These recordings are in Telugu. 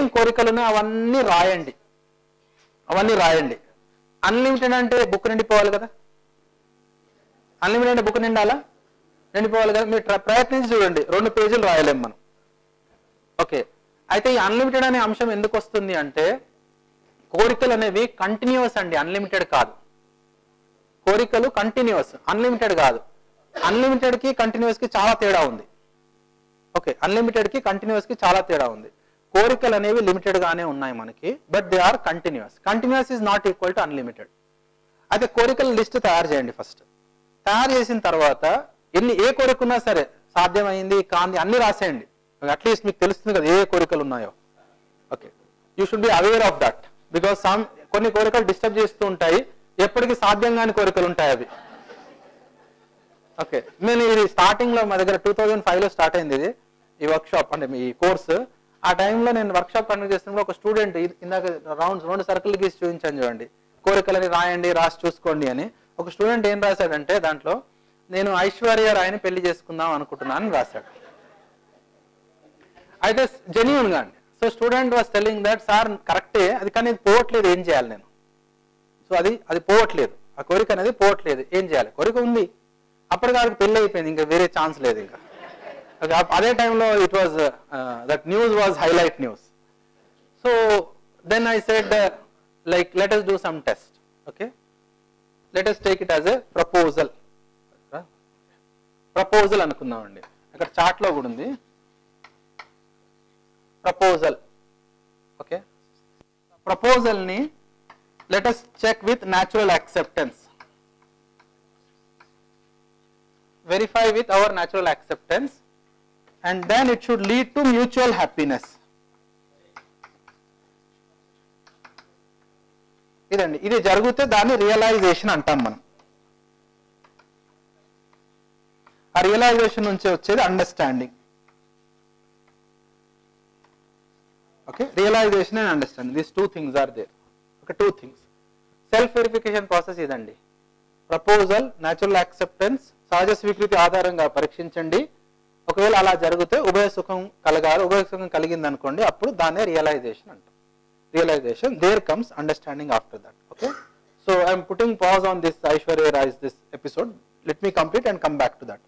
ఏమేం కోరికలు ఉన్నాయో అవన్నీ రాయండి, అన్లిమిటెడ్ అంటే బుక్ నిండిపోవాలి కదా, అన్లిమిటెడ్ అంటే బుక్ నిండిపోవాలి కదా. మీరు ప్రయత్నించి చూడండి, 2 పేజీలు రాయలేం మనం. ఓకే, అయితే ఈ అన్లిమిటెడ్ అనే అంశం ఎందుకు వస్తుంది అంటే కోరికలు అనేవి కంటిన్యూస్ అండి, అన్లిమిటెడ్ కాదు. కోరికలు కంటిన్యూస్, అన్లిమిటెడ్ కాదు. అన్లిమిటెడ్ కి కంటిన్యూస్ కి చాలా తేడా ఉంది. ఓకే, అన్లిమిటెడ్ కి కంటిన్యూస్ కి చాలా తేడా ఉంది. కోరికలు అనేవి లిమిటెడ్ గానే ఉన్నాయి మనకి, but they are continuous. Continuous is not equal to unlimited. అయితే కోరికల లిస్ట్ తయారు చేయండి ఫస్ట్. తయారు చేసిన తర్వాత ఏ కోరిక ఉన్నా సరే, సాధ్యమైంది కాంది అన్ని రాసేయండి. అట్లీస్ట్ మీకు తెలుస్తుంది కదా ఏ కోరికలు ఉన్నాయో. Okay, you should be aware of that, because కొన్ని కోరికలు డిస్టర్బ్ చేస్తూ ఉంటాయి, ఎప్పటికీ సాధ్యం కాని కోరికలు ఉంటాయి అవి. ఓకే, నేను ఇది స్టార్టింగ్ లో మా దగ్గర 2005లో స్టార్ట్ అయింది ఇది, ఈ వర్క్ షాప్ అంటే ఈ కోర్సు. ఆ టైంలో నేను వర్క్ షాప్ కండక్ట్ చేస్తున్నప్పుడు ఒక స్టూడెంట్ ఇందాక 2 సర్కిల్ గీసి చూపించాను చూడండి, కోరికలని రాయండి, రాసి చూసుకోండి అని. ఒక స్టూడెంట్ ఏం రాశాడంటే దాంట్లో, నేను ఐశ్వర్య రాయని పెళ్లి చేసుకుందాం అనుకుంటున్నాను అని రాశాడు. అయితే జెన్యూన్ గా అండి. So student was telling that sir కరెక్టే అది, కానీ ఇది పోవట్లేదు, ఏం చేయాలి నేను. సో అది పోవట్లేదు, ఆ కోరిక అనేది పోవట్లేదు, ఏం చేయాలి. కోరిక ఉంది, అప్పటికి పెళ్లి అయిపోయింది, ఇంకా వేరే ఛాన్స్ లేదు ఇంకా. అదే టైంలో it was that news was highlight news. So then I said like let us do some test. Okay, let us take it as a proposal. Proposal అనుకుందామండి, అక్కడ చార్ట్ లో కూడా ఉంది ప్రపోజల్. ఓకే, ప్రపోజల్ ని let us check with natural acceptance, verify with our natural acceptance, and then it should lead to mutual happiness. ఇదండి, ఇది జరిగితే దాన్ని రియలైజేషన్ అంటాం మనం. ఆ రియలైజేషన్ నుంచి వచ్చేది understanding. Okay, realization and understanding, these 2 things are there. ఒక 2 things. సెల్ఫ్ వెరిఫికేషన్ ప్రాసెస్ ఇదండి. ప్రపోజల్, న్యాచురల్ యాక్సెప్టెన్స్, సహజ స్వీకృతి ఆధారంగా పరీక్షించండి. ఒకవేళ అలా జరిగితే ఉభయ సుఖం కలిగింది అనుకోండి, అప్పుడు దాన్నే రియలైజేషన్ అంటాం. Realization, there comes understanding after that. Okay, so I'm putting pause on this Aishwarya Rai's this episode, let me complete and come back to that.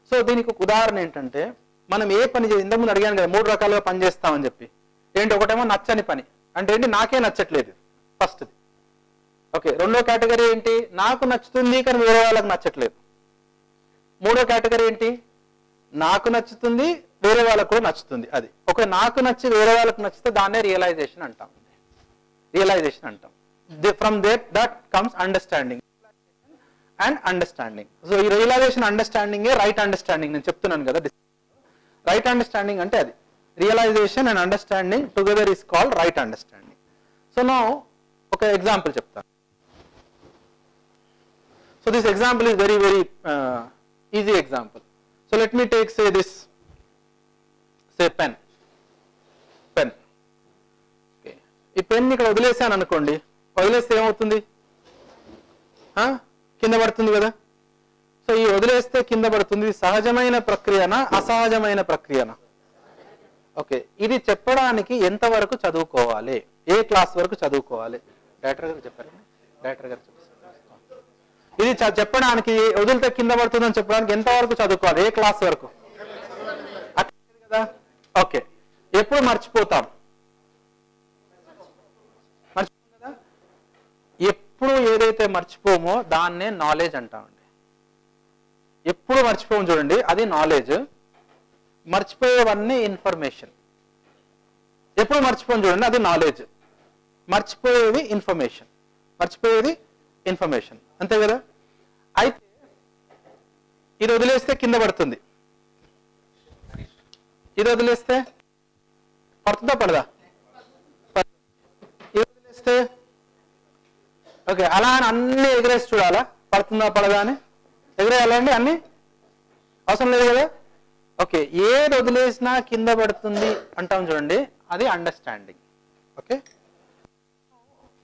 So దీనికి ఒక ఉదాహరణ ఏంటంటే, మనం ఏ పని ఇంతకుముందు అడిగాను కదా 3 రకాలుగా పని చేస్తామని చెప్పి. ఏంటి, ఒకటేమో నచ్చని పని అంటే ఏంటి, నాకే నచ్చట్లేదు ఫస్ట్. ఓకే, 2వ కేటగిరీ ఏంటి, నాకు నచ్చుతుంది కానీ వేరే వాళ్ళకి నచ్చట్లేదు. 3వ కేటగిరీ ఏంటి, నాకు నచ్చుతుంది వేరే వాళ్ళకు కూడా నచ్చుతుంది. అది ఒక నాకు నచ్చి వేరే వాళ్ళకి నచ్చితే దాన్నే రియలైజేషన్ అంటాం. From there that comes understanding and understanding. So ఈ రియలైజేషన్ అండర్స్టాండింగ్ రైట్ అండర్స్టాండింగ్ నేను చెప్తున్నాను కదా. రైట్ అండర్స్టాండింగ్ అంటే అది, realization and understanding together is called right understanding. So now ఒక ఎగ్జాంపుల్ చెప్తాను. So this example is very very easy example. So let me take say this, say pen. Okay, ఈ పెన్ ఇక్కడ వదిలేసాను అనుకోండి, వదిలేస్తే ఏమవుతుంది, కింద పడుతుంది కదా. సో ఈ వదిలేస్తే కింద పడుతుంది, సహజమైన ప్రక్రియనా అసహజమైన ప్రక్రియనా? ఓకే, ఇది చెప్పడానికి ఎంతవరకు చదువుకోవాలి, ఏ క్లాస్ వరకు చదువుకోవాలి? డైరెక్టర్ గారు చెప్పారండి, డైరెక్టర్ గారు చెప్పారు. ఇది చెప్పడానికి వదిలితే కింద పడుతుందని చెప్పడానికి ఎంతవరకు చదువుకోవాలి, ఏ క్లాస్ వరకు? కదా. ఓకే, ఎప్పుడు మర్చిపోతాం కదా. ఎప్పుడు ఏదైతే మర్చిపోమో దాన్నే నాలెడ్జ్ అంటామండి. ఎప్పుడు మర్చిపోము చూడండి, అది నాలెడ్జ్. మర్చిపోయేవన్నీ ఇన్ఫర్మేషన్. ఎప్పుడు మర్చిపోము చూడండి, అది నాలెడ్జ్. మర్చిపోయేది ఇన్ఫర్మేషన్, అంతే కదా. అయితే ఇది వదిలేస్తే కింద పడుతుంది, ఇది వదిలేస్తే పడుతుందా పడదా? ఇది వదిలేస్తే ఓకే, అలా అని అన్ని ఎగరేసి చూడాలా, పడుతుందా పడదా అని? ఎగరేయాలండి అన్ని? అవసరం లేదు కదా. ఓకే, ఏది వదిలేసినా కింద పడుతుంది అంటాం చూడండి, అది understanding. Okay,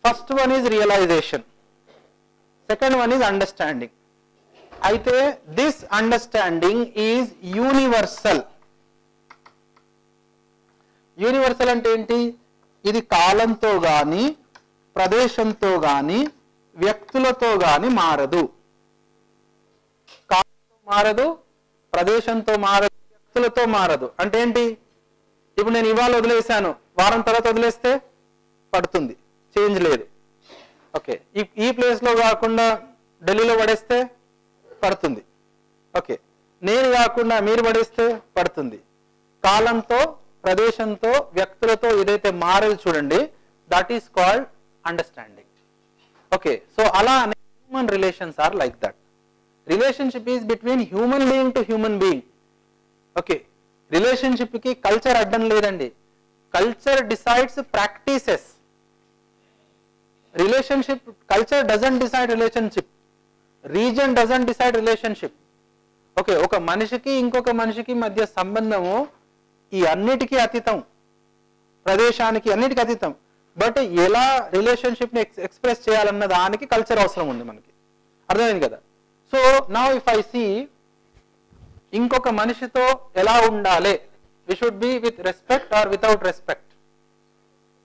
first one is realisation, second one is understanding. అయితే this understanding is universal. Universal అంటే ఏంటి? ఇది కాలంతో గాని ప్రదేశంతో గాని వ్యక్తులతో గాని మారదు. కాలంతో మారదు, ప్రదేశంతో మారదు, వ్యక్తులతో మారదు. అంటే ఏంటి? ఇప్పుడు నేను ఇవాళ వదిలేశాను, వారం తర్వాత వదిలేస్తే పడుతుంది, చేంజ్ లేదు. ఓకే, ఈ ప్లేస్ లో కాకుండా ఢిల్లీలో పడేస్తే పడుతుంది. ఓకే, నేను కాకుండా మీరు పడేస్తే పడుతుంది. కాలంతో, ప్రదేశంతో, వ్యక్తులతో ఏదైతే మారదు చూడండి, that is called understanding. Okay, so అలా human relations are like that. Relationship is between human being to human being. Okay, relationship కి కల్చర్ అడ్డం లేదండి. Culture decides practices. Relationship, culture doesn't decide relationship, reason doesn't decide relationship. Okay, ఒక మనిషికి ఇంకొక మనిషికి మధ్య సంబంధము ఈ అన్నిటికీ అతీతం, ప్రదేశానికి అన్నిటికీ అతీతం. బట్ ఎలా రిలేషన్షిప్ ని ఎక్స్ప్రెస్ చేయాలన్న దానికి కల్చర్ అవసరం ఉంది మనకి. అర్థమైంది కదా? So now if I see ఇంకొక మనిషితో ఎలా ఉండాలి, we should be with respect or without respect.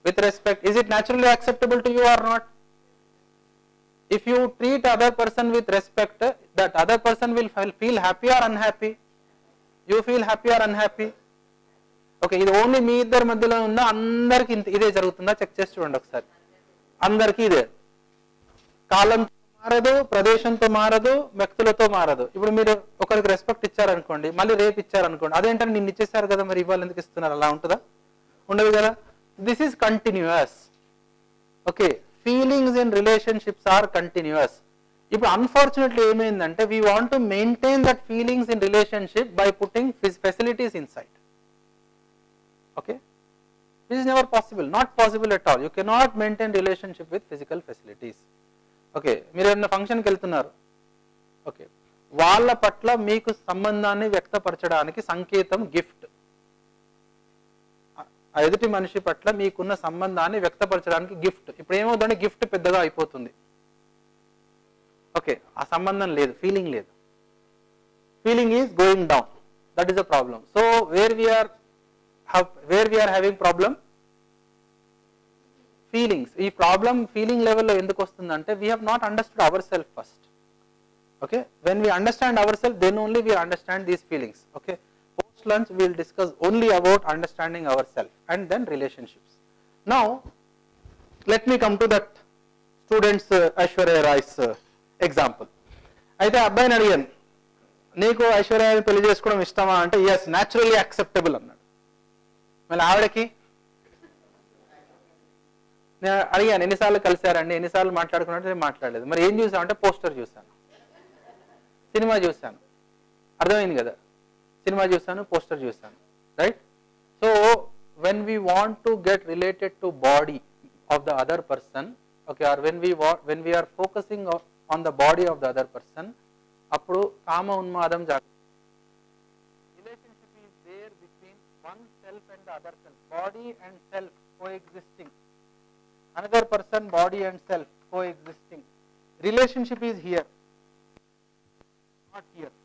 With respect, is it naturally acceptable to you or not? If you treat other person with respect, that other person will feel happy or unhappy? You feel happy or unhappy? Okay, ఇది ఓన్లీ మీ ఇద్దరి మధ్యలో ఉందా, అందరికి ఇదే జరుగుతుందా? చెక్ చేసి చూడండి ఒకసారి. అందరికీ ఇదే. కాలంతో మారదు, ప్రదేశంతో మారదు, వ్యక్తులతో మారదు. ఇప్పుడు మీరు ఒకరికి రెస్పెక్ట్ ఇచ్చారనుకోండి, మళ్ళీ రేపు ఇచ్చారనుకోండి, అదేంటని నిన్ను ఇచ్చేసారు కదా, మరి ఇవాళ ఎందుకు ఇస్తున్నారు? అలా ఉంటుందా? ఉండదు కదా. This is continuous. Okay, feelings in relationships are continuous. ఇప్పుడు unfortunately ఏమైందంటే, we want to maintain that feelings in relationship by putting facilities inside. Okay, this is never possible, not possible at all. You cannot maintain relationship with physical facilities. Okay, మీరు ఏదైనా ఫంక్షన్కి వెళ్తున్నారు, ఓకే, వాళ్ళ పట్ల మీకు సంబంధాన్ని వ్యక్తపరచడానికి సంకేతం గిఫ్ట్. ఆ ఎదుటి మనిషి పట్ల మీకున్న సంబంధాన్ని వ్యక్తపరచడానికి గిఫ్ట్. ఇప్పుడు ఏమవుతుందంటే గిఫ్ట్ పెద్దగా అయిపోతుంది. ఓకే, ఆ సంబంధం లేదు, ఫీలింగ్ లేదు. Feeling is going down. That is the problem. So where we're having problem, feelings. ఈ ప్రాబ్లం ఫీలింగ్ లెవెల్లో ఎందుకు వస్తుందంటే, we have not understood our self first. Okay, when we understand our self, then only we understand these feelings. Okay, lunch we will discuss only about understanding ourselves and then relationships. Now let me come to that students Aishwarya Rai's example. అయితే అబ్బాయిని అడిగాను, నీకు ఐశ్వర్యాన్ని పెళ్లి చేసుకోవడం ఇష్టమా అంటే, ఎస్, న్యాచురల్లీ యాక్సెప్టబుల్ అన్నాడు. మళ్ళీ ఆవిడకి నేను అడిగాను, ఎన్నిసార్లు కలిశారండి, ఎన్నిసార్లు మాట్లాడుకున్నట్టు? నేను మాట్లాడలేదు. మరి ఏం చూసామంటే, పోస్టర్ చూశాను, సినిమా చూశాను. అర్థమైంది కదా? సినిమా చూసాను, పోస్టర్ చూసాను, right? So when we want to get related to body of the other person, okay, or when we are focusing on the body of the other person, అప్పుడు కామ ఉన్మాదం జరుగుతుంది. Relationship is there between one self and the other self, body and self coexisting, another person, body and self coexisting. Relationship is here, not here.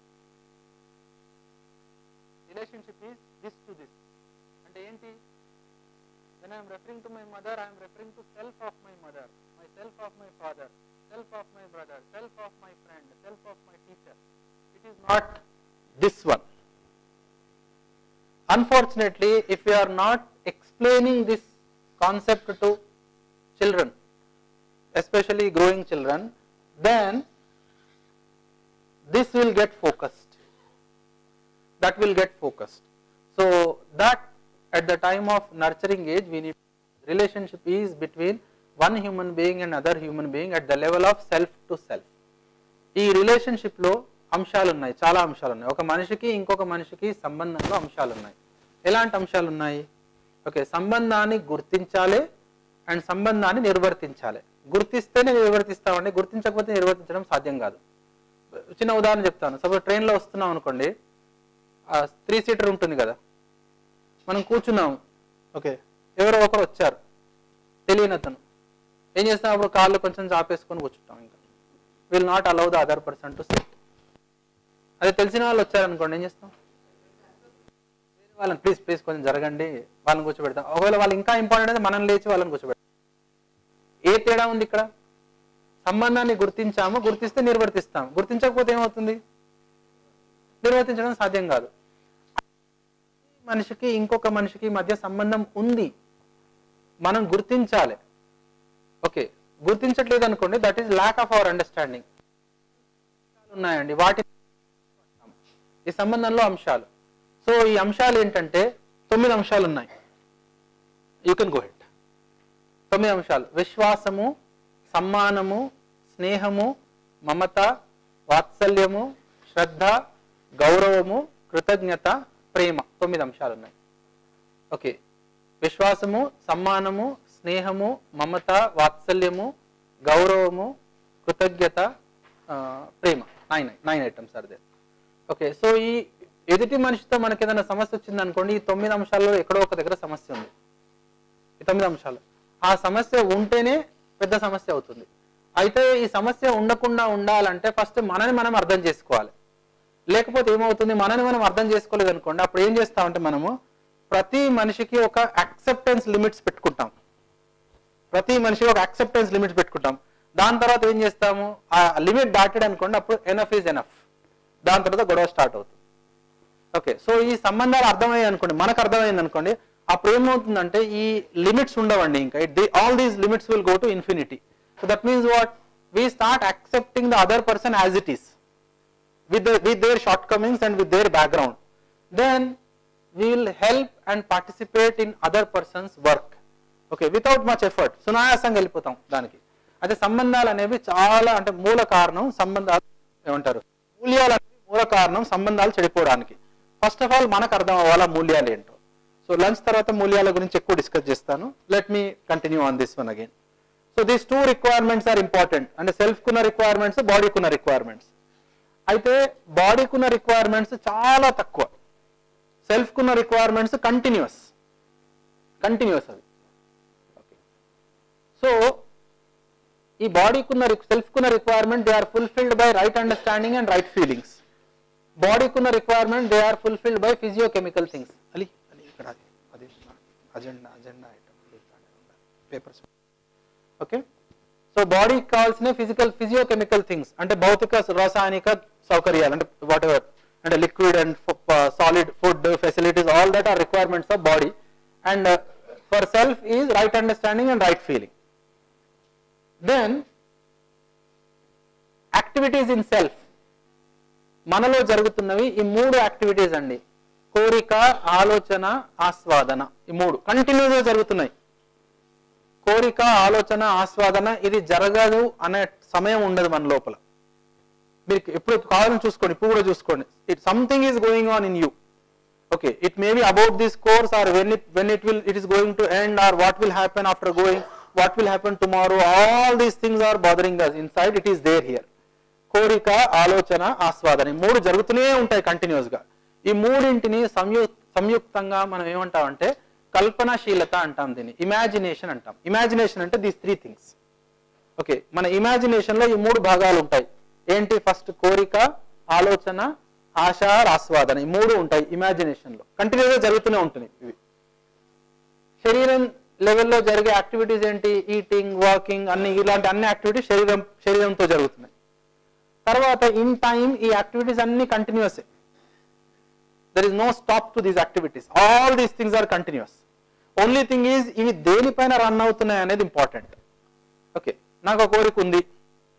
Relationship is this to this. అంటే ఏంటి? when I am referring to my mother, I am referring to self of my mother, myself of my father, self of my brother, self of my friend, self of my teacher. It is not this one. Unfortunately, if we are not explaining this concept to children, especially growing children, then this will get focused. That will get focused. So that at the time of nurturing age, we need relationship is between one human being and other human being at the level of self to self. ఈ రిలేషన్షిప్ లో అంశాలు ఉన్నాయి, చాలా అంశాలు ఉన్నాయి. ఒక మనిషికి ఇంకొక మనిషికి సంబంధంలో అంశాలు ఉన్నాయి. ఎలాంటి అంశాలు ఉన్నాయి? ఓకే, సంబంధాన్ని గుర్తించాలి అండ్ సంబంధాన్ని నిర్వర్తించాలి. గుర్తిస్తేనే నిర్వర్తిస్తామండి, గుర్తించకపోతే నిర్వర్తించడం సాధ్యం కాదు. చిన్న ఉదాహరణ చెప్తాను. సపోజ్ ట్రైన్లో వస్తున్నాం అనుకోండి, 3 సీటర్ ఉంటుంది కదా, మనం కూర్చున్నాము, ఓకే, ఎవరో ఒకరు వచ్చారు, తెలియని అతను. ఏం చేస్తాం? అప్పుడు కాళ్ళు కొంచెం చాపేసుకొని కూర్చుంటాం. ఇంకా will not allow the other person to SIT. అదే తెలిసిన వాళ్ళు వచ్చారనుకోండి, ఏం చేస్తాం? వేరే వాళ్ళని ప్లీజ్ ప్లీజ్ కొంచెం జరగండి, వాళ్ళని కూర్చోబెడతాం. ఒకవేళ వాళ్ళు ఇంకా ఇంపార్టెంట్ అయితే మనం లేచి వాళ్ళని కూర్చోబెడతాం. ఏ తేడా ఉంది ఇక్కడ? సంబంధాన్ని గుర్తించాము, గుర్తిస్తే నిర్వర్తిస్తాం, గుర్తించకపోతే ఏమవుతుంది? నిర్వర్తించడం సాధ్యం కాదు. మనిషికి ఇంకొక మనిషికి మధ్య సంబంధం ఉంది, మనం గుర్తించాలి. ఓకే, గుర్తించట్లేదు అనుకోండి, that is lack of our understanding. ఉన్నాయండి వాటి ఈ సంబంధంలో అంశాలు. సో ఈ అంశాలు ఏంటంటే 9 అంశాలు ఉన్నాయి. You can go head. 9 అంశాలు: విశ్వాసము, సమ్మానము, స్నేహము, మమత, వాత్సల్యము, శ్రద్ధ, గౌరవము, కృతజ్ఞత, ప్రేమ. 9 అంశాలు ఉన్నాయి. ఓకే, విశ్వాసము, సమ్మానము, స్నేహము, మమత, వాత్సల్యము, గౌరవము, కృతజ్ఞత, ప్రేమ. 9 items are there. Okay, so ఈ ఎదుటి మనిషితో మనకి ఏదైనా సమస్య వచ్చింది అనుకోండి, ఈ 9 అంశాల్లో ఎక్కడో ఒక దగ్గర సమస్య ఉంది. ఈ 9 అంశాలు, ఆ సమస్య ఉంటేనే పెద్ద సమస్య అవుతుంది. అయితే ఈ సమస్య ఉండకుండా ఉండాలంటే ఫస్ట్ మనని మనం అర్థం చేసుకోవాలి. లేకపోతే ఏమవుతుంది, మనని మనం అర్థం చేసుకోలేదు అనుకోండి, అప్పుడు ఏం చేస్తామంటే మనము ప్రతి మనిషికి ఒక యాక్సెప్టెన్స్ లిమిట్స్ పెట్టుకుంటాం. ప్రతి మనిషికి ఒక యాక్సెప్టెన్స్ లిమిట్స్ పెట్టుకుంటాం. దాని తర్వాత ఏం చేస్తాము, ఆ లిమిట్ దాటాడు అనుకోండి, అప్పుడు ఎనఫ్ ఈజ్ ఎనఫ్, దాని తర్వాత గొడవ స్టార్ట్ అవుతుంది. ఓకే, సో ఈ సంబంధాలు అర్థమయ్యాయి అనుకోండి, మనకు అర్థమైంది అనుకోండి, అప్పుడు ఏమవుతుందంటే ఈ లిమిట్స్ ఉండవండి. ఇంకా all these limits will go to infinity. So that means what, we start accepting the other person as it is, with their shortcomings and with their background. Then we will help and participate in other person's work. Okay, without much effort. సునాయాసంగా వెళ్ళిపోతాం దానికి. అయితే సంబంధాలు అనేవి చాలా అంటే మూల కారణం, సంబంధాలు ఏమంటారు, మూల్యాలు అనేవి మూల కారణం సంబంధాలు చెడిపోవడానికి. ఫస్ట్ ఆఫ్ ఆల్ మనకు అర్థం అవ్వాలా మూల్యాలు ఏంటో. సో లంచ్ తర్వాత మూల్యాల గురించి ఎక్కువ డిస్కస్ చేస్తాను. Let me continue on this one again. So these 2 requirements are important. అంటే సెల్ఫ్ కున్న రిక్వైర్మెంట్స్, బాడీకున్న రిక్వైర్మెంట్స్. అయితే బాడీకున్న రిక్వైర్మెంట్స్ చాలా తక్కువ, సెల్ఫ్ కున్న రిక్వైర్మెంట్స్ కంటిన్యూస్ అది. సో ఈ బాడీకున్న సెల్ఫ్ కున్న requirement they are fulfilled by right understanding and right feelings. బాడీకున్న requirement they are fulfilled by physiochemical things. ఇక్కడ అజెండా పేపర్స్. ఓకే, సో బాడీకి కావాల్సిన ఫిజియోకెమికల్ థింగ్స్ అంటే భౌతిక రసాయనిక సౌకర్యాలు, అంటే వాట్ ఎవర్, అంటే liquid and solid food facilities, all that are requirements of body. And for self is right understanding and right feeling. Then activities in self, మనలో జరుగుతున్నవి ఈ 3 యాక్టివిటీస్ అండి: కోరిక, ఆలోచన, ఆస్వాదన. ఈ 3 కంటిన్యూస్ గా జరుగుతున్నాయి. కోరిక, ఆలోచన, ఆస్వాదన ఇది జరగదు అనే సమయం ఉండదు మన లోపల. మీరు ఎప్పుడు కావాలని చూసుకోండి, ఇప్పుడు కూడా చూసుకోండి, it something is going on in you. Okay, it may be about this course or when it is going to end, or what will happen after going, what will happen tomorrow. All these things are bothering us inside. It is there here. కోరిక, ఆలోచన, ఆస్వాదన 3 జరుగుతూనే ఉంటాయి కంటిన్యూస్ గా. ఈ 3ంటిని సంయుక్తంగా మనం ఏమంటామంటే కల్పనాశీలత అంటాం, దీన్ని ఇమాజినేషన్ అంటాం. ఇమాజినేషన్ అంటే దీస్ 3 థింగ్స్. ఓకే, మన ఇమాజినేషన్ లో ఈ 3 భాగాలు ఉంటాయి. ఏంటి? ఫస్ట్ కోరిక, ఆలోచన, ఆశ, ఆస్వాదన. ఈ 3 ఉంటాయి ఇమాజినేషన్ లో, కంటిన్యూస్ గా జరుగుతూనే ఉంటుంది. ఇవి శరీరం లెవెల్లో జరిగే యాక్టివిటీస్ ఏంటి? ఈటింగ్, వాకింగ్, ఇలాంటి అన్ని యాక్టివిటీస్ శరీరంతో జరుగుతున్నాయి. తర్వాత ఇన్ టైం ఈ యాక్టివిటీస్ అన్ని continuous. There is no stop to these activities. All these things are continuous. Only thing is ఇవి దేనిపైన రన్ అవుతున్నాయి అనేది ఇంపార్టెంట్. ఓకే, నాకు ఒక కోరిక ఉంది,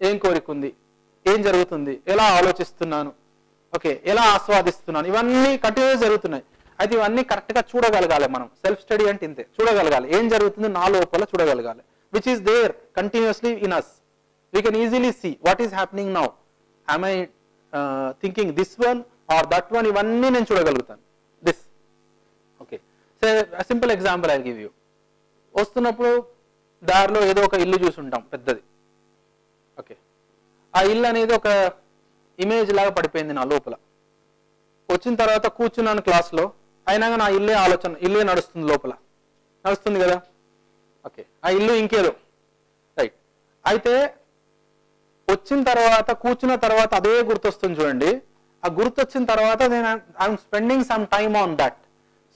ఏం కోరిక ఉంది, ఏం జరుగుతుంది, ఎలా ఆలోచిస్తున్నాను, ఓకే, ఎలా ఆస్వాదిస్తున్నాను, ఇవన్నీ కంటిన్యూస్ జరుగుతున్నాయి. అయితే ఇవన్నీ కరెక్ట్ గా చూడగలగాలి మనం. సెల్ఫ్ స్టడీ అంటే ఇంతే, చూడగలగాలి ఏం జరుగుతుంది నా లోపల, చూడగలగాలి. Which is there continuously in us. We can easily see what is happening now. am I thinking this one or that one? ఇవన్నీ నేను చూడగలుగుతాను. This okay. So simple example I give you. వస్తున్నప్పుడు దారిలో ఏదో ఒక ఇల్లు చూసుంటాం పెద్దది. ఓకే, ఆ ఇల్లు అనేది ఒక ఇమేజ్ లాగా పడిపోయింది నా లోపల. వచ్చిన తర్వాత కూర్చున్నాను క్లాస్లో, అయినాక నా ఇల్లే నడుస్తుంది లోపల, నడుస్తుంది కదా. ఓకే, ఆ ఇల్లు ఇంకేదో రైట్. అయితే వచ్చిన తర్వాత కూర్చున్న తర్వాత అదే గుర్తొస్తుంది చూడండి. ఆ గుర్తొచ్చిన తర్వాత నేను I'm spending some time on that.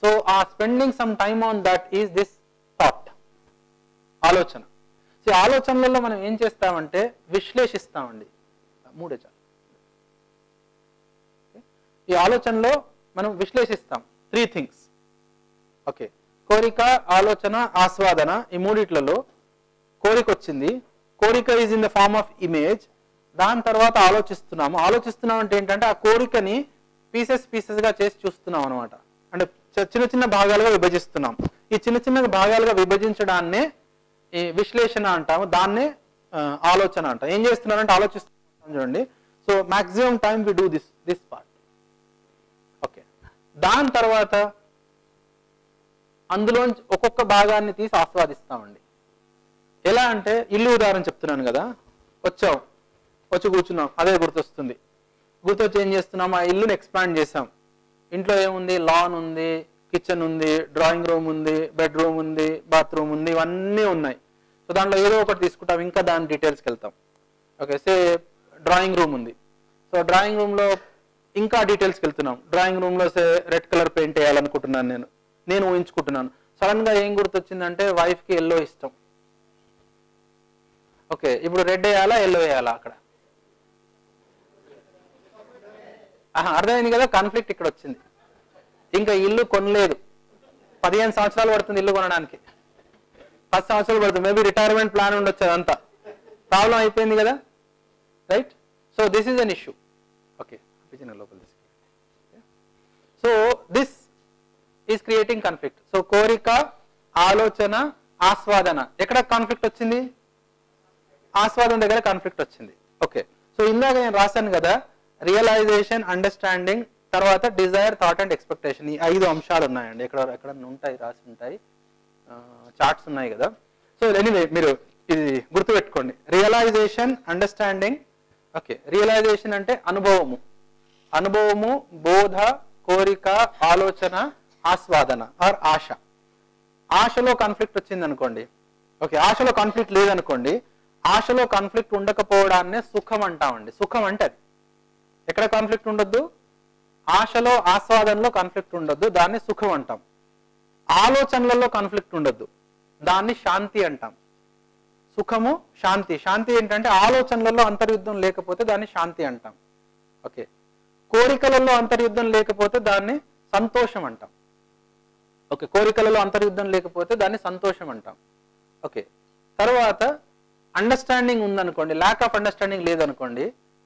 So so ఆ spending some time on that is this thought, ఆలోచన. సో ఆలోచనలలో మనం ఏం చేస్తామంటే విశ్లేషిస్తామండి. మూడే చాలు. ఈ ఆలోచనలో మనం విశ్లేషిస్తాం 3 things. ఓకే, కోరిక, ఆలోచన, ఆస్వాదన, ఈ మూడిట్లలో కోరిక వచ్చింది. కోరిక is in the form of image. దాని తర్వాత ఆలోచిస్తున్నాము. ఆలోచిస్తున్నాం అంటే ఏంటంటే ఆ కోరికని పీసెస్గా చేసి చూస్తున్నాం అనమాట. అంటే చిన్న చిన్న భాగాలుగా విభజిస్తున్నాం. ఈ చిన్న చిన్న భాగాలుగా విభజించడాన్నే ఈ విశ్లేషణ అంటాము, దాన్నే ఆలోచన అంటాం. ఏం చేస్తున్నారంటే ఆలోచిస్తున్నాం చూడండి. So maximum time we do this part. Okay, దాని తర్వాత అందులోంచి ఒక్కొక్క భాగాన్ని తీసి ఆస్వాదిస్తామండి. ఎలా అంటే ఇల్లు ఉదాహరణ చెప్తున్నాను కదా. వచ్చి కూర్చున్నాం, అదే గుర్తొస్తుంది. గుర్తొచ్చి ఏం చేస్తున్నాం, ఆ ఇల్లుని ఎక్స్పాండ్ చేసాం. ఇంట్లో ఏముంది, లాన్ ఉంది, కిచెన్ ఉంది, డ్రాయింగ్ రూమ్ ఉంది, బెడ్రూమ్ ఉంది, బాత్రూమ్ ఉంది, ఇవన్నీ ఉన్నాయి. సో దాంట్లో ఏదో ఒకటి తీసుకుంటాం, ఇంకా దాని డీటెయిల్స్కి వెళ్తాం. ఓకే, సే డ్రాయింగ్ రూమ్ ఉంది. సో డ్రాయింగ్ రూమ్లో ఇంకా డీటెయిల్స్కి వెళ్తున్నాం. డ్రాయింగ్ రూమ్లో సే రెడ్ కలర్ పెయింట్ వేయాలనుకుంటున్నాను, నేను ఊహించుకుంటున్నాను. సడన్గా ఏం గుర్తొచ్చిందంటే వైఫ్కి ఎల్లో ఇష్టం. ఓకే, ఇప్పుడు రెడ్ వేయాలా, ఎల్లో వేయాలా? అక్కడ అర్థమైంది కదా, కాన్ఫ్లిక్ట్ ఇక్కడ వచ్చింది. ఇంకా ఇల్లు కొనలేదు, 15 సంవత్సరాలు పడుతుంది ఇల్లు కొనడానికి, 10 సంవత్సరాలు పడుతుంది, మేబీ రిటైర్మెంట్ ప్లాన్ ఉండొచ్చు, అదంతా ప్రాబ్లం అయిపోయింది కదా, right? So this is an issue. Okay, లోపల so this is creating conflict. So కోరిక, ఆలోచన, ఆస్వాదన, ఎక్కడ కాన్ఫ్లిక్ట్ వచ్చింది? ఆస్వాదన దగ్గర కాన్ఫ్లిక్ట్ వచ్చింది. ఓకే, సో ఇందాక నేను రాశాను కదా, రియలైజేషన్, అండర్స్టాండింగ్, తర్వాత డిజైర్, థాట్ అండ్ ఎక్స్పెక్టేషన్. ఈ 5 అంశాలు ఉన్నాయండి. ఎక్కడ ఉంటాయి, రాసి ఉంటాయి, చార్ట్స్ ఉన్నాయి కదా. సో ఎనీవే మీరు ఇది గుర్తుపెట్టుకోండి. Realisation, understanding. ఓకే, రియలైజేషన్ అంటే అనుభవము, బోధ, కోరిక, ఆలోచన, ఆస్వాదన ఆర్ ఆశ. ఆశలో కాన్ఫ్లిక్ట్ వచ్చింది అనుకోండి. ఓకే, ఆశలో కాన్ఫ్లిక్ట్ లేదనుకోండి, ఆశలో కాన్ఫ్లిక్ట్ ఉండకపోవడాన్నే సుఖం అంటామండి. సుఖం అంటే అది. ఎక్కడ కాన్ఫ్లిక్ట్ ఉండొద్దు, ఆశలో, ఆస్వాదనలో కాన్ఫ్లిక్ట్ ఉండొద్దు, దాన్ని సుఖం అంటాం. ఆలోచనలలో కాన్ఫ్లిక్ట్ ఉండొద్దు, దాన్ని శాంతి అంటాం. సుఖము, శాంతి. శాంతి ఏంటంటే ఆలోచనలలో అంతర్యుద్ధం లేకపోతే దాన్ని శాంతి అంటాం. ఓకే, కోరికలలో అంతర్యుద్ధం లేకపోతే దాన్ని సంతోషం అంటాం. ఓకే, కోరికలలో అంతర్యుద్ధం లేకపోతే దాన్ని సంతోషం అంటాం. ఓకే, తర్వాత అండర్స్టాండింగ్ ఉందనుకోండి, ల్యాక్ ఆఫ్ అండర్స్టాండింగ్ లేదనుకోండి,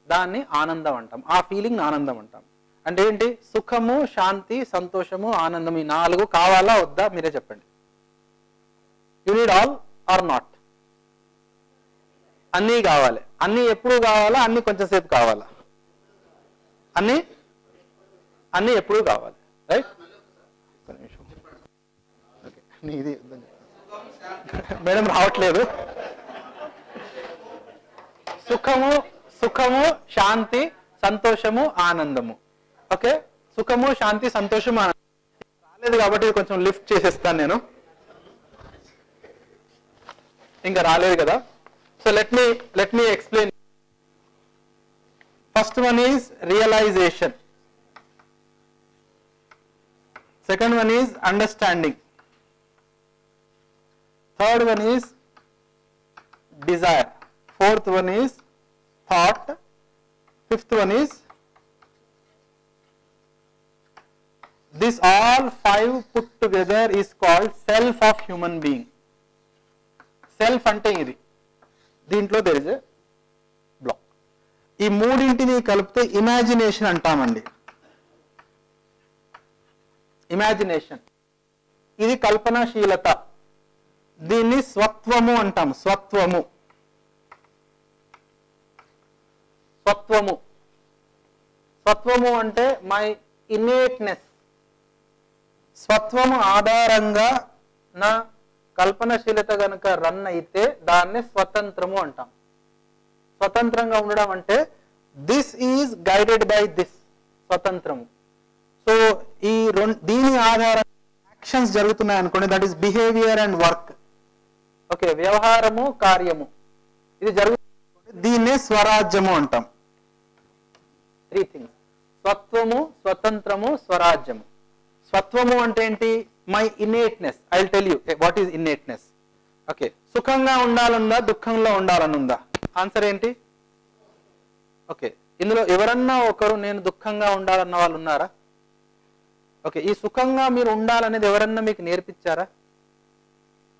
దాన్ని ఆనందం అంటాం. ఆ ఫీలింగ్ ఆనందం అంటాం. అంటే ఏంటి? సుఖము, శాంతి, సంతోషము, ఆనందం, ఈ 4 కావాలా వద్దా మీరే చెప్పండి. You need all or not? అన్నీ కావాలి. అన్నీ ఎప్పుడు కావాలా, అన్నీ కొంచెంసేపు కావాలా? అన్నీ ఎప్పుడు కావాలి, రైట్? ఇది మేడం రావట్లేదు. సుఖము, శాంతి, సంతోషము, ఆనందము. ఓకే, సుఖము, శాంతి, సంతోషము, ఆనందం. రాలేదు కాబట్టి కొంచెం లిఫ్ట్ చేసేస్తాను నేను, ఇంకా రాలేదు కదా. So let me explain. First one is realisation, second one is understanding, third one is desire, fourth one is thought, fifth one is this. All 5 put together is called self of human being. Self ante idi, దీంట్లో there is a block. ఈ మూడింటిని కలిపితే ఇమాజినేషన్ అంటామండి. ఇమాజినేషన్ ఇది కల్పనాశీలత, దీన్ని స్వత్వము అంటాం. స్వత్వము అంటే మై ఇనేట్నెస్. స్వత్వము ఆధారంగా నా కల్పనశీలత గనక రన్ అయితే దాన్ని స్వతంత్రము అంటాం. స్వతంత్రంగా ఉండడం అంటే this is guided by this, స్వతంత్రము. సో దీని ఆధారంగా యాక్షన్స్ జరుగుతున్నాయి అనుకోండి, that is behaviour and work. Okay, వ్యవహారము, కార్యము, ఇది జరుగుతుంది, దీన్నే స్వరాజ్యము అంటాం. 3 things: స్వత్వము, స్వతంత్రము, స్వరాజ్యము. స్వత్వము అంటే ఏంటి? My innateness. I will tell you what is innateness. Okay, సుఖంగా ఉండాలనుందా, దుఃఖంలో ఉండాలనుందా? ఆన్సర్ ఏంటి? ఓకే, ఇందులో ఎవరన్నా ఒకరు నేను దుఃఖంగా ఉండాలన్న వాళ్ళు ఉన్నారా? ఓకే, ఈ సుఖంగా మీరు ఉండాలనేది ఎవరన్నా మీకు నేర్పించారా?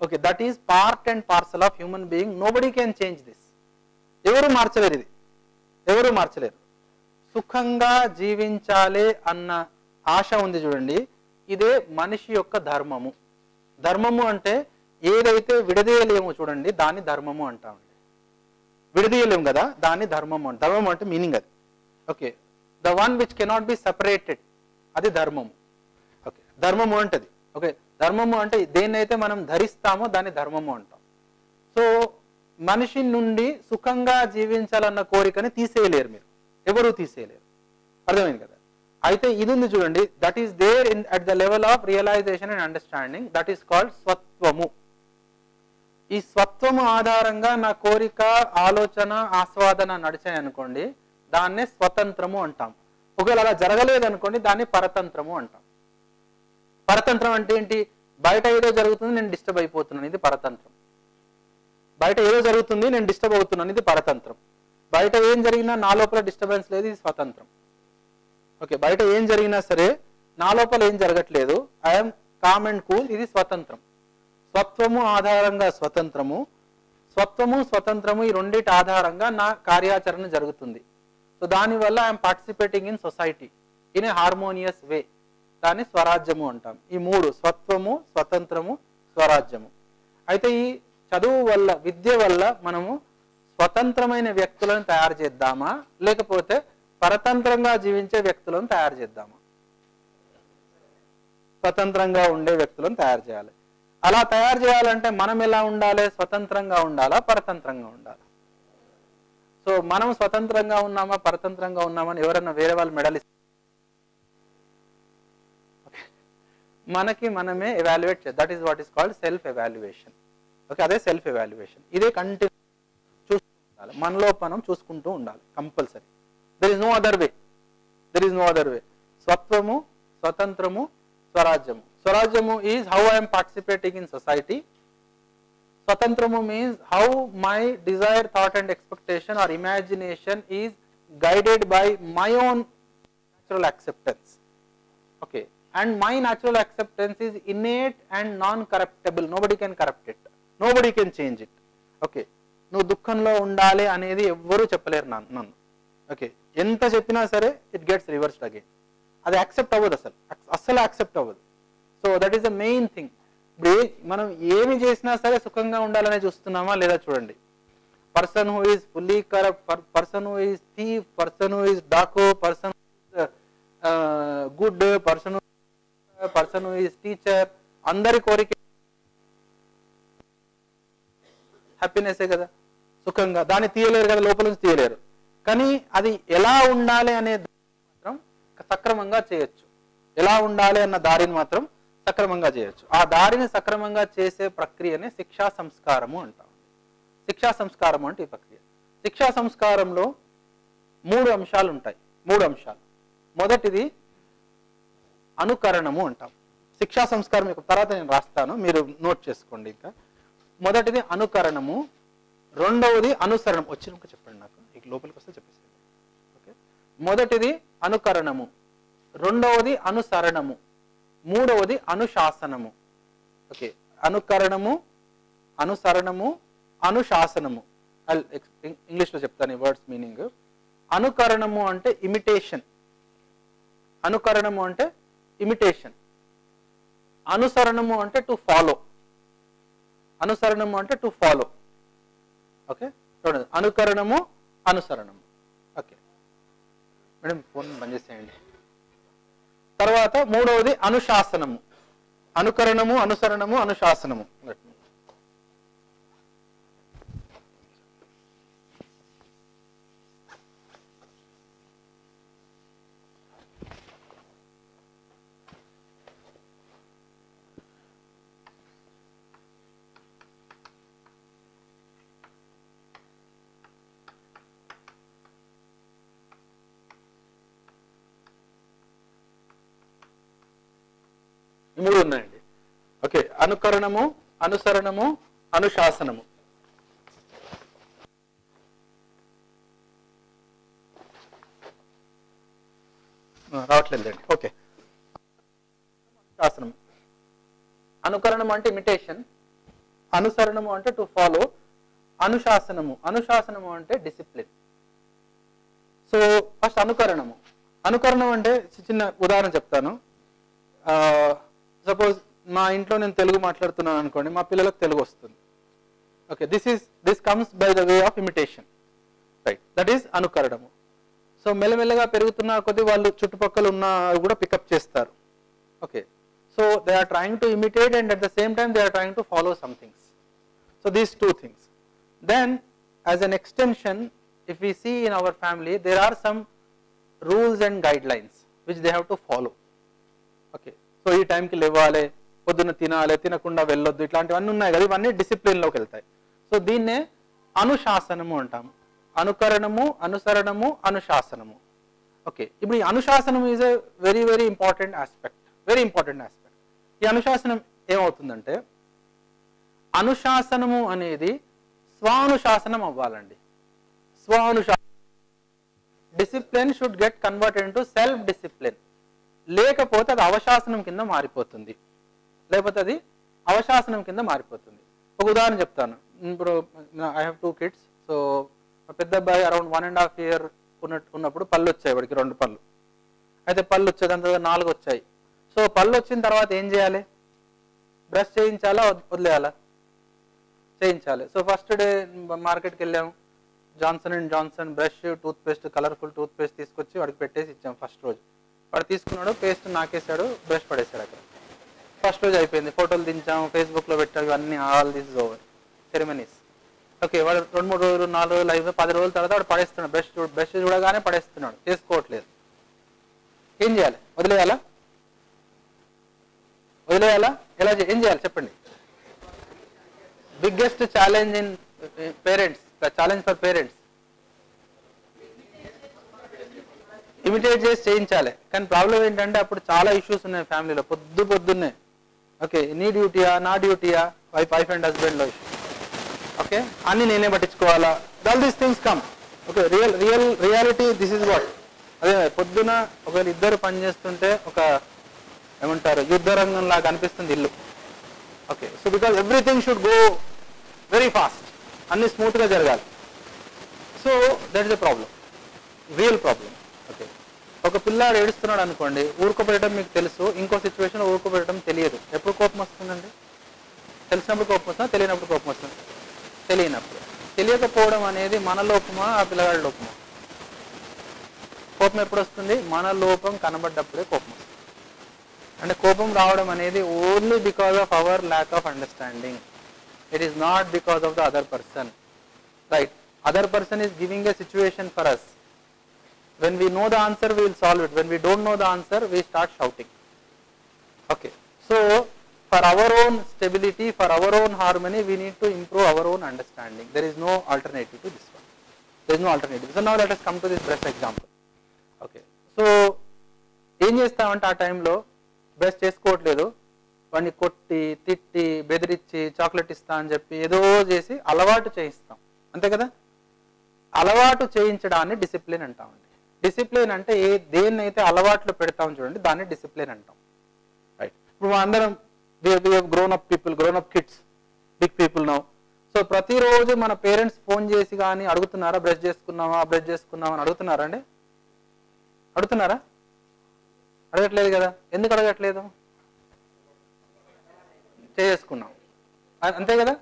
Okay, that is part and parcel of human being. Nobody can change this. ఎవరు మార్చలేరు ఇది, ఎవరు మార్చలేరు. సుఖంగా జీవించాలి అన్న ఆశ ఉంది చూడండి, ఇదే మనిషి యొక్క ధర్మము. ధర్మము అంటే ఏదైతే విడదీయలేమో చూడండి, దాన్ని ధర్మము అంటామండి. విడదీయలేము కదా, దాన్ని ధర్మము అంటే. ధర్మం అంటే మీనింగ్ అది. Okay, the one which cannot be separated, అది ధర్మము. ఓకే, ధర్మము అంటది. ఓకే, ధర్మము అంటే దేన్నైతే మనం ధరిస్తామో దాన్ని ధర్మము అంటాం. సో మనిషి నుండి సుఖంగా జీవించాలన్న కోరికని తీసేయలేరు మీరు, ఎవరు తీసేయలేరు. అర్థమైంది కదా? అయితే ఇది ఉంది చూడండి, that is there in at the level of realisation and understanding, that is called స్వత్వము. ఈ స్వత్వము ఆధారంగా నా కోరిక, ఆలోచన, ఆస్వాదన నడిచాయి అనుకోండి, దాన్నే స్వతంత్రము అంటాం. ఒకవేళ అలా జరగలేదు అనుకోండి, దాన్ని పరతంత్రము అంటాం. పరతంత్రం అంటే ఏంటి? బయట ఏదో జరుగుతుంది, నేను డిస్టర్బ్ అయిపోతున్నాను, ఇది పరతంత్రం. బయట ఏదో జరుగుతుంది, నేను డిస్టర్బ్ అవుతున్నాను, ఇది పరతంత్రం. బయట ఏం జరిగినా నా లోపల డిస్టర్బెన్స్ లేదు, ఇది స్వతంత్రం. ఓకే, బయట ఏం జరిగినా సరే నా లోపల ఏం జరగట్లేదు, ఐఎమ్ కామ్ అండ్ కూల్, ఇది స్వతంత్రం. స్వత్వము ఆధారంగా స్వతంత్రము, స్వత్వము స్వతంత్రము ఈ రెండింటి ఆధారంగా నా కార్యాచరణ జరుగుతుంది. సో దానివల్ల I'm participating in society in a harmonious way, దాన్ని స్వరాజ్యము అంటాం. ఈ మూడు, స్వత్వము, స్వతంత్రము, స్వరాజ్యము. అయితే ఈ చదువు వల్ల, విద్య వల్ల మనము స్వతంత్రమైన వ్యక్తులను తయారు చేద్దామా, లేకపోతే పరతంత్రంగా జీవించే వ్యక్తులను తయారు చేద్దామా? స్వతంత్రంగా ఉండే వ్యక్తులను తయారు చేయాలి. అలా తయారు చేయాలంటే మనం ఎలా ఉండాలి? స్వతంత్రంగా ఉండాలా, పరతంత్రంగా ఉండాలా? సో మనం స్వతంత్రంగా ఉన్నామా, పరతంత్రంగా ఉన్నామని ఎవరన్నా వేరే వాళ్ళు మెడల్ మనకి మనమే ఎవాల్యుయేట్ చేయాలి. That is what is called self evaluation. Okay, అదే సెల్ఫ్ ఎవాల్యుయేషన్. ఇదే కంటిన్యూ చూస్తూ ఉండాలి, మనలో మనం చూసుకుంటూ ఉండాలి compulsory. There is no other way, there is no other way. స్వత్వము, స్వతంత్రము, స్వరాజ్యము. స్వరాజ్యము is how I'm participating in society. స్వతంత్రము means how my desire, thought and expectation or imagination is guided by my own natural acceptance. Okay, and my natural acceptance is innate and non-corruptible. Nobody can corrupt it, nobody can change it. Okay, నువ్వు దుఃఖంలో ఉండాలి అనేది ఎవ్వరూ చెప్పలేరు నన్ను. ఓకే, ఎంత చెప్పినా సరే ఇట్ గెట్స్ రివర్స్డ్ అగైన్. అది యాక్సెప్ట్ అవ్వదు, అస్సలు యాక్సెప్ట్ అవ్వదు. So that is the main thing. ఇప్పుడు మనం ఏమి చేసినా సరే సుఖంగా ఉండాలనే చూస్తున్నామా లేదా చూడండి. Person who is fully corrupt, person who is thief, person who is డాకో, person good, person who is teacher, అందరి కోరిక హ్యాపీనెస్సే కదా, సుఖంగా. దాన్ని తీయలేరు కదా, లోపల నుంచి తీయలేరు. కానీ అది ఎలా ఉండాలి అనే మాత్రం సక్రమంగా చేయొచ్చు. ఎలా ఉండాలి అన్న దారిని మాత్రం సక్రమంగా చేయొచ్చు. ఆ దారిని సక్రమంగా చేసే ప్రక్రియనే శిక్షా సంస్కారము అంటాం. శిక్షా సంస్కారము అంటే ఈ ప్రక్రియ. శిక్షా సంస్కారంలో 3 అంశాలు ఉంటాయి. 3 అంశాలు. మొదటిది అనుకరణము అంటాం. శిక్షా సంస్కారం యొక్క తర్వాత నేను రాస్తాను, మీరు నోట్ చేసుకోండి. ఇంకా మొదటిది అనుకరణము, రెండవది అనుసరణం. వచ్చినాక చెప్పండి నాకు, ఇక లోపలికి వస్తే చెప్పేసి. ఓకే, మొదటిది అనుకరణము, రెండవది అనుసరణము, మూడవది అనుశాసనము. ఓకే, అనుకరణము, అనుసరణము, అనుశాసనము. ఇంగ్లీష్లో చెప్తాను ఈ వర్డ్స్ మీనింగ్. అనుకరణము అంటే ఇమిటేషన్, అనుకరణము అంటే ఇమిటేషన్. అనుసరణము అంటే టు ఫాలో, అనుసరణము అంటే టు ఫాలో. ఓకే, చూడండి, అనుకరణము, అనుసరణము. ఓకే మేడం, ఫోన్ బంద్ చేసేయండి. తర్వాత మూడవది అనుశాసనము. అనుకరణము, అనుసరణము, అనుశాసనము. ఈ 3 ఉన్నాయండి. ఓకే, అనుకరణము, అనుసరణము, అనుశాసనము. రావట్లేదండి. ఓకే, శాసనం. అనుకరణం అంటే ఇమిటేషన్, అనుసరణము అంటే టు ఫాలో, అనుశాసనము అంటే డిసిప్లిన్. సో ఫస్ట్ అనుకరణము. అనుకరణం అంటే చిన్న ఉదాహరణ చెప్తాను. సపోజ్ మా ఇంట్లో నేను తెలుగు మాట్లాడుతున్నాను అనుకోండి, మా పిల్లలకు తెలుగు వస్తుంది. Okay, this comes by the way of imitation, right? That is అనుకరణము. సో మెల్లమెల్లగా పెరుగుతున్న కొద్దీ వాళ్ళు చుట్టుపక్కల ఉన్న కూడా పికప్ చేస్తారు. Okay, so they are trying to imitate and at the same time they are trying to follow some things. So these two things. Then as an extension, if we see in our family, there are some rules and guidelines which they have to follow. Okay, so ee time ki levale, పొద్దున తినాలి, తినకుండా వెళ్ళొద్దు, ఇట్లాంటివన్నీ ఉన్నాయి కదా, ఇవన్నీ డిసిప్లిన్ లోకి వెళ్తాయి. సో దీన్నే అనుశాసనము అంటాము. అనుకరణము, అనుసరణము, అనుశాసనము. ఓకే, ఇప్పుడు ఈ అనుశాసనం is a very very important aspect, very important aspect. ఈ అనుశాసనం ఏమవుతుందంటే, అనుశాసనము అనేది స్వానుశాసనం అవ్వాలండి. స్వానుశాసనం, discipline should get converted into self discipline. లేకపోతే అది అవశాసనం కింద మారిపోతుంది, లేకపోతే అది అవశాసనం కింద మారిపోతుంది. ఒక ఉదాహరణ చెప్తాను. ఇప్పుడు ఐ హ్యావ్ 2 kids. సో పెద్ద అబ్బాయి అరౌండ్ 1.5 year ఉన్నప్పుడు పళ్ళు వచ్చాయి, వాడికి 2 పళ్ళు. అయితే పళ్ళు వచ్చేదంతా 4 వచ్చాయి. సో పళ్ళు వచ్చిన తర్వాత ఏం చేయాలి? బ్రష్ చేయించాలా, వదిలేయాలా? చేయించాలి. సో ఫస్ట్ డే మార్కెట్కి వెళ్ళాము, Johnson and Johnson brush, tooth paste, colourful tooth paste తీసుకొచ్చి వాడికి పెట్టేసి ఇచ్చాం. ఫస్ట్ రోజు వాడు తీసుకున్నాడు, పేస్ట్ నాకేసాడు, బ్రష్ పడేసాడు అక్కడ. ఫస్ట్ రోజు అయిపోయింది, ఫోటోలు దించాము, ఫేస్బుక్లో పెట్టాము, ఇవన్నీ all this is over ceremonies. Okay, వాడు 2-3 రోజులు, 4 రోజులు అయిపోయి 10 రోజుల తర్వాత వాడు పడేస్తున్నాడు. బ్రష్ చూడగానే పడేస్తున్నాడు, చేసుకోవట్లేదు. ఏం చేయాలి? వదిలేయాలా? వదిలేయాలా? ఎలా ఏం చేయాలి చెప్పండి? Biggest challenge in parents, challenge for parents, imitate చేసి చేయించాలి. కానీ ప్రాబ్లం ఏంటంటే అప్పుడు చాలా ఇష్యూస్ ఉన్నాయి ఫ్యామిలీలో. పొద్దున్నే ఓకే, నీ డ్యూటీయా నా డ్యూటీయా, వైఫ్ అండ్ హస్బెండ్లో ఇష్యూ. ఓకే, అన్ని నేనే పట్టించుకోవాలా, all these things come. Okay, reality this is what. అదే పొద్దున ఒకవేళ ఇద్దరు పని చేస్తుంటే ఒక ఏమంటారు యుద్ధ రంగం లాగా అనిపిస్తుంది ఇల్లు. Okay, so because everything should go very fast, అన్ని స్మూత్గా జరగాలి. So that is the problem, real problem. Okay, ఒక పిల్లాడు ఏడుస్తున్నాడు అనుకోండి, ఊరుకోబెట్టడం మీకు తెలుసు, ఇంకో సిచ్యువేషన్ ఊరుకోబెట్టడం తెలియదు. ఎప్పుడు కోపం వస్తుందండి? తెలిసినప్పుడు కోపం వస్తుందా, తెలియనప్పుడు కోపం వస్తుంది? తెలియనప్పుడు. తెలియకపోవడం అనేది మన లోపమా ఆ పిల్లగాడి లోపమా? కోపం ఎప్పుడు వస్తుంది? మన లోపం కనబడ్డప్పుడే కోపం వస్తుంది. అంటే కోపం రావడం అనేది only because of our lack of understanding. It is not because of the other person, right? Other person is giving a situation for us. When we know the answer, we will solve it. When we don't know the answer, we start shouting. Okay, so for our own stability, for our own harmony, we need to improve our own understanding. There is no alternative to this one. There is no alternative. So now let us come to this brush example. Okay, so ఏం చేస్తామంటే ఆ టైంలో బ్రష్ చేసుకోవట్లేదు, వాడిని కొట్టి తిట్టి బెదిరించి చాక్లెట్ ఇస్తా అని చెప్పి ఏదో చేసి అలవాటు చేయిస్తాం, అంతే కదా? అలవాటు చేయించడాన్ని డిసిప్లిన్ అంటామండి. డిసిప్లిన్ అంటే దేన్నైతే అలవాట్లు పెడతాం చూడండి, దాన్ని డిసిప్లిన్ అంటాం, రైట్? ఇప్పుడు అందరం grown up people, grown up kids, big people now. So ప్రతిరోజు మన పేరెంట్స్ ఫోన్ చేసి కానీ అడుగుతున్నారా, బ్రష్ చేసుకున్నావా, బ్రష్ చేసుకున్నావా అని అడుగుతున్నారా అండి? అడుగుతున్నారా? అడగట్లేదు కదా. ఎందుకు అడగట్లేదు? చేసుకున్నాం, అంతే కదా,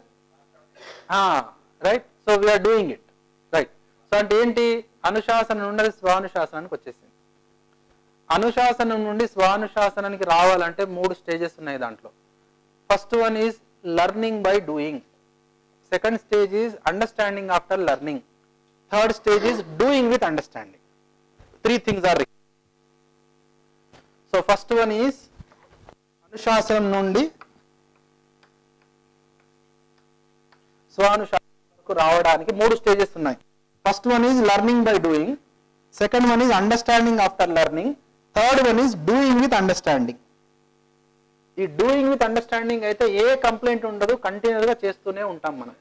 right? So we're doing it, right? So అంటే ఏంటి? అనుశాసనం నుండి స్వానుశాసనానికి వచ్చేసింది. అనుశాసనం నుండి స్వానుశాసనానికి రావాలంటే 3 స్టేజెస్ ఉన్నాయి దాంట్లో. First one is learning by doing, second stage is understanding after learning, third stage is doing with understanding. 3 things are. So first one is అనుశాసనం నుండి స్వానుశాసనకు రావడానికి 3 స్టేజెస్ ఉన్నాయి. First one is learning by doing, second one is understanding after learning, third one is doing with understanding. ఈ డూయింగ్ విత్ అండర్స్టాండింగ్ అయితే ఏ కంప్లైంట్ ఉండదు, కంటిన్యూస్ గా చేస్తూనే ఉంటాం మనం.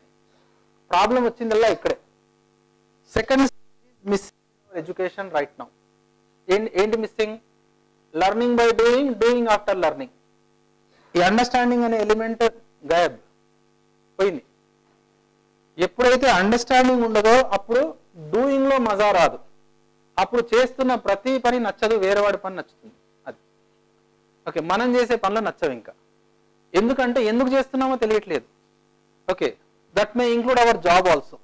ప్రాబ్లం వచ్చిందల్లా ఇక్కడే. Second miss education right now. ఏంటి missing? Learning by doing, doing after learning. ఈ అండర్స్టాండింగ్ అనే ఎలిమెంట్ గాయబ్ పోయింది. ఎప్పుడైతే అండర్స్టాండింగ్ ఉండదో అప్పుడు డూయింగ్ లో మజా రాదు, అప్పుడు చేస్తున్న ప్రతి పని నచ్చదు, వేరే వాడి పని నచ్చుతుంది. అది ఓకే, మనం చేసే పనులు నచ్చవు ఇంకా. ఎందుకంటే ఎందుకు చేస్తున్నామో తెలియట్లేదు. Okay, that may include our job also.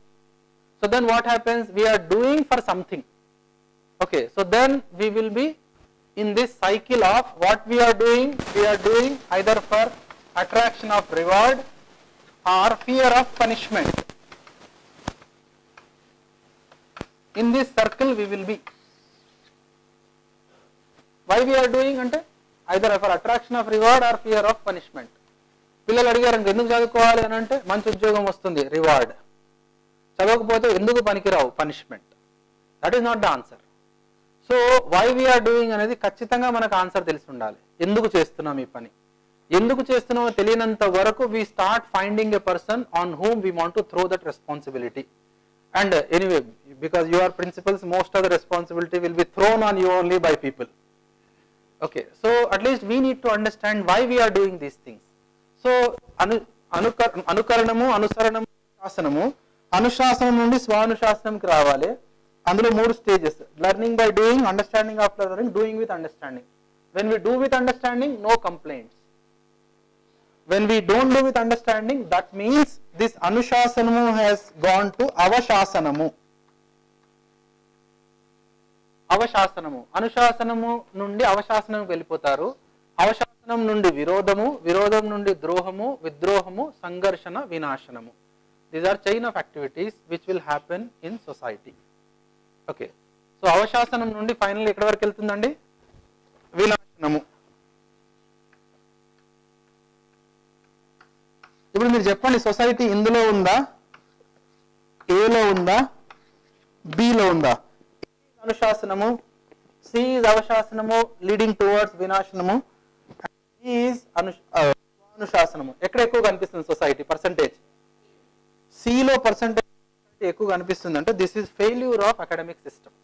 So then what happens? We're doing for something. Okay, so then we will be in this cycle of what we are doing either for attraction of reward or fear of punishment. In this circle we will be. Why we are doing ante either for attraction of reward or fear of punishment. పిల్లలు అడిగారు ఎందుకు చదువుకోవాలి అని అంటే మంచి ఉద్యోగం వస్తుంది, రివార్డ్. చదవకపోతే ఎందుకు పనికిరావు, punishment. That is not the answer. So why we are doing అనేది ఖచ్చితంగా మనకు ఆన్సర్ తెలిసి ఉండాలి. ఎందుకు చేస్తున్నాం ఈ పని? ఎందుకు చేస్తున్నామో తెలియనంత వరకు we start finding a person on whom we want to throw that responsibility. And anyway, because you are principals, most of the responsibility will be thrown on you only by people. Okay, so at least we need to understand why we are doing these things. So అనుకరణము, అనుసరణము, శాసనము. అనుశాసనం నుండి స్వానుశాసనంకి రావాలి. అందులో 3 stages: learning by doing, understanding of learning, doing with understanding. When we do with understanding, no complaints. When we don't do with understanding, that means this anushasanamu has gone to avashasanamu. అవశాసనము, అనుశాసనము నుండి అవశాసనంకి వెళ్ళిపోతారు. అవశాసనం నుండి విరోధము, విరోధం నుండి ద్రోహము, విద్రోహము, సంఘర్షణ, వినాశనము. These are chain of activities which will happen in society. Okay, so అవశాసనం నుండి ఫైనల్ ఎక్కడి వరకు వెళ్తుందండి? వినాశనము. ఇప్పుడు మీరు చెప్పండి, సొసైటీ ఇందులో ఉందా, ఏలో ఉందా, బిలో ఉందా? అనుశాసనము, సి ఈజ్ అవశాసనము లీడింగ్ టువర్డ్స్ వినాశనము, డి ఈజ్ అనుశాసనము. ఎక్కడ ఎక్కువ కనిపిస్తుంది సొసైటీ పర్సంటేజ్? సిలో పర్సంటేజ్ ఎక్కువ కనిపిస్తుంది. అంటే this is failure of academic system.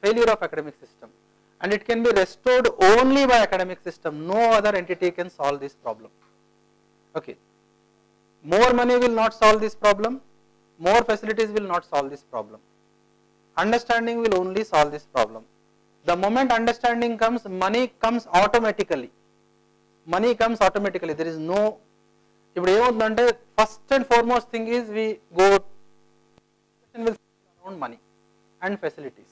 Failure of academic system. And it can be restored only by academic system. No other entity can solve this problem. Okay, more money will not solve this problem, more facilities will not solve this problem. Understanding will only solve this problem. The moment understanding comes, money comes automatically. Money comes automatically. There is no, ఇప్పుడు ఏమవుతుందంటే first and foremost thing is we go will around money and facilities.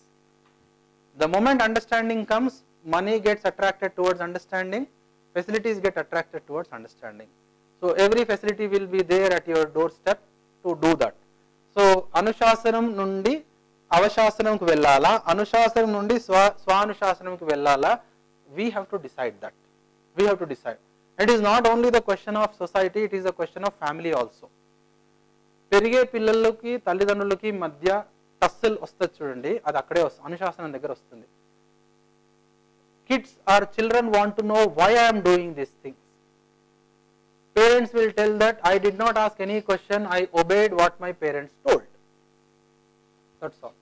The moment understanding comes, money gets attracted towards understanding, facilities get attracted towards understanding. So every facility will be there at your doorstep to do that. So అనుశాసనం నుండి అవశాసనంకి వెళ్ళాలా, అనుశాసనం నుండి స్వానుశాసనంకి వెళ్ళాలా? We have to decide that. We have to decide. It is not only the question of society, it is a question of family also. పెరిగే పిల్లలకి తల్లిదండ్రులకి మధ్య టస్సల్ వస్తుంది చూడండి, అది అక్కడే వస్తుంది, అనుశాసనం దగ్గర వస్తుంది. Kids or children want to know why I am doing these things. Parents will tell that I did not ask any question, I obeyed what my parents told. That's all.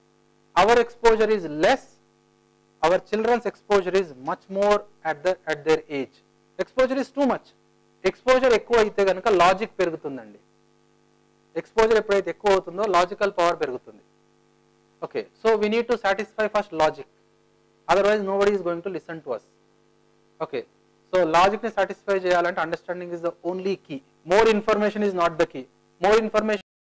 Our exposure is less, our children's exposure is much more at their age. Exposure is too much. Exposure ఎక్కువ అయితే కనుక లాజిక్ పెరుగుతుందండి. ఎక్స్పోజర్ ఎప్పుడైతే ఎక్కువ అవుతుందో లాజికల్ పవర్ పెరుగుతుంది. Okay, so we need to satisfy first logic, otherwise nobody is going to listen to us. Okay, so logic ని సాటిస్ఫై చేయాలంటే understanding is the only key. More information is not the key. More information